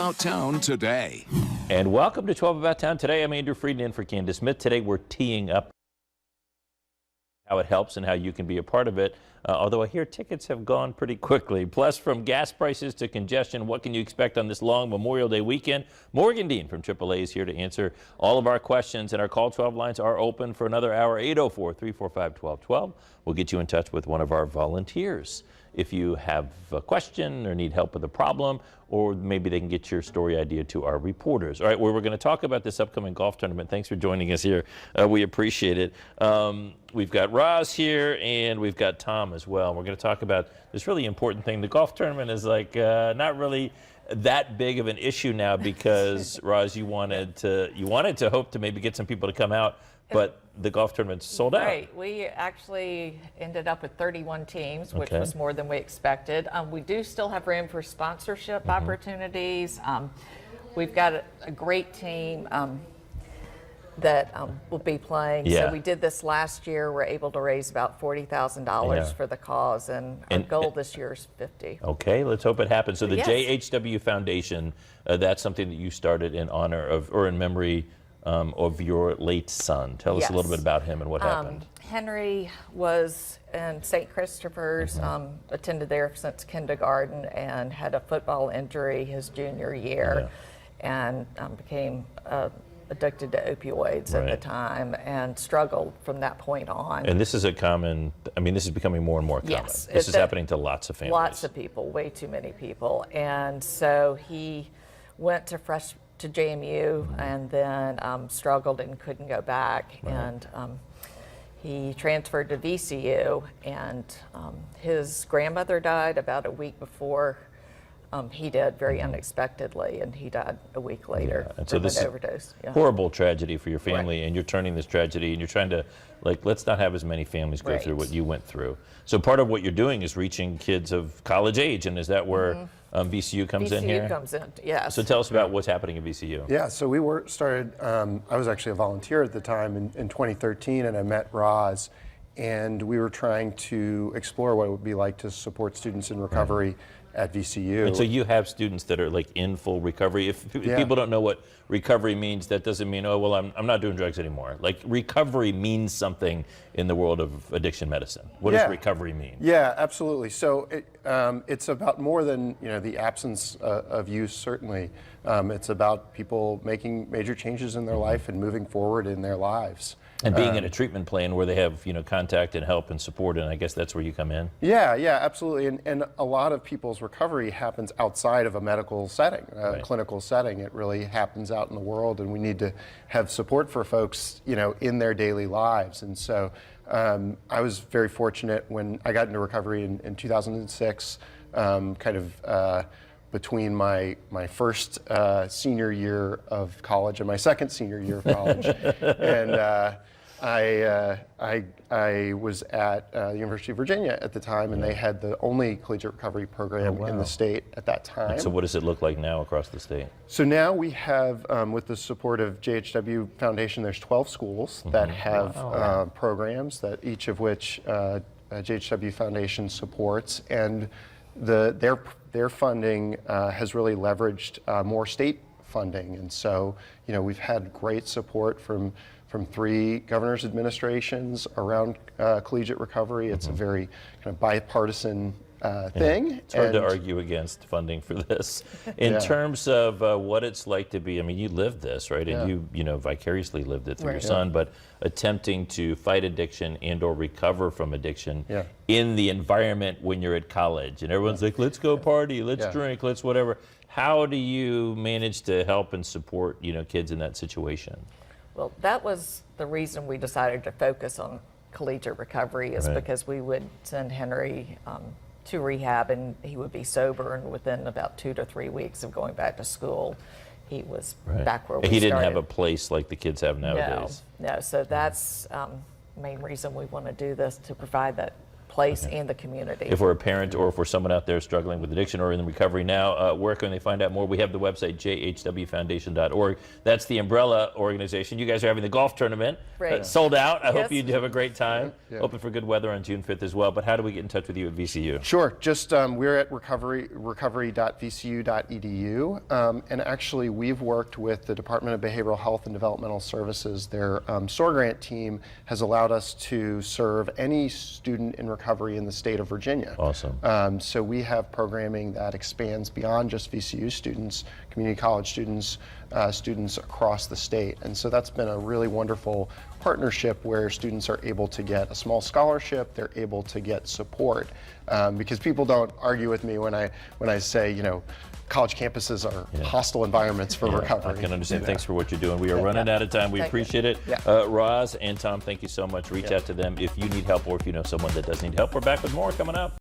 About Town today. And welcome to 12 About Town. Today I'm Andrew Frieden in for Candace Smith. Today we're teeing up how it helps and how you can be a part of it. Although I hear tickets have gone pretty quickly. Plus, from gas prices to congestion, what can you expect on this long Memorial Day weekend? Morgan Dean from AAA is here to answer all of our questions, and our Call 12 lines are open for another hour, 804-345-1212. We'll get you in touch with one of our volunteers. If you have a question or need help with a problem, or maybe they can get your story idea to our reporters. All right, well, we're going to talk about this upcoming golf tournament. Thanks for joining us here. We appreciate it. We've got Roz here, and we've got Tom as well. We're going to talk about this really important thing. The golf tournament is like not really that big of an issue now because, Roz, you wanted to hope to maybe get some people to come out, but the golf tournament's sold out. Right. We actually ended up with 31 teams, which was more than we expected. We do still have room for sponsorship opportunities. We've got a great team that will be playing. Yeah. So we did this last year. We're able to raise about $40,000 for the cause, and our goal this year is 50. Okay, let's hope it happens. So the Yes. JHW Foundation, that's something that you started in honor of, or in memory of your late son. Tell us a little bit about him and what happened. Henry was in St. Christopher's, attended there since kindergarten, and had a football injury his junior year, and became addicted to opioids at the time, and struggled from that point on. And this is a common, I mean, this is becoming more and more common. Yes. This is happening to lots of families. Lots of people, way too many people. And so he went to JMU and then struggled and couldn't go back. And he transferred to VCU, and his grandmother died about a week before he did, very unexpectedly, and he died a week later And so from this an is overdose. horrible tragedy for your family, and you're turning this tragedy, and you're trying to, like, let's not have as many families go through what you went through. So part of what you're doing is reaching kids of college age, and is that where VCU comes in here? VCU comes in, yes. So tell us about what's happening at VCU. Yeah, so we started, I was actually a volunteer at the time in 2013, and I met Roz, and we were trying to explore what it would be like to support students in recovery at VCU. And so you have students that are like in full recovery. If people don't know what recovery means, that doesn't mean, oh, well, I'm not doing drugs anymore. Like, recovery means something in the world of addiction medicine. What does recovery mean? Yeah, absolutely. So it's about more than, the absence of use, certainly. It's about people making major changes in their life and moving forward in their lives. And being in a treatment plan where they have, contact and help and support, and I guess that's where you come in? Yeah, absolutely. And a lot of people's recovery happens outside of a medical setting, a clinical setting. It really happens out in the world, and we need to have support for folks, in their daily lives. And so I was very fortunate when I got into recovery in 2006, between my first senior year of college and my second senior year of college. And I was at the University of Virginia at the time, and they had the only collegiate recovery program in the state at that time. And so what does it look like now across the state? So now we have, with the support of JHW Foundation, there's 12 schools that have programs, that each of which JHW Foundation supports, and their funding has really leveraged more state funding. And so, we've had great support from 3 governors' administrations around collegiate recovery. It's a very kind of bipartisan thing. It's hard to argue against funding for this. In terms of what it's like to be, I mean, you lived this, right? And you vicariously lived it through your son, but attempting to fight addiction and or recover from addiction in the environment when you're at college. And everyone's like, let's go party, let's drink, let's whatever. How do you manage to help and support, kids in that situation? Well, that was the reason we decided to focus on collegiate recovery, is because we would send Henry to rehab, and he would be sober, and within about 2 to 3 weeks of going back to school, he was back where we started. He didn't have a place like the kids have nowadays. No. So that's the main reason we want to do this, to provide that place place and the community. If we're a parent or if we're someone out there struggling with addiction or in recovery now, where can they find out more? We have the website, jhwfoundation.org. That's the umbrella organization. You guys are having the golf tournament. Right. Sold out. I hope Yes. you have a great time. Yeah. Hoping for good weather on June 5th as well. But how do we get in touch with you at VCU? Sure. Just we're at recovery.vcu.edu. And actually, we've worked with the Department of Behavioral Health and Developmental Services. Their SOAR grant team has allowed us to serve any student in recovery in the state of Virginia. Awesome. So we have programming that expands beyond just VCU students, community college students, students across the state. And so that's been a really wonderful partnership where students are able to get a small scholarship, they're able to get support. Because people don't argue with me when I say, you know, college campuses are hostile environments for recovery. I can understand. Thanks for what you're doing. We are running out of time. We appreciate it. Roz and Tom, thank you so much. Reach out to them if you need help or if you know someone that does need help. We're back with more coming up.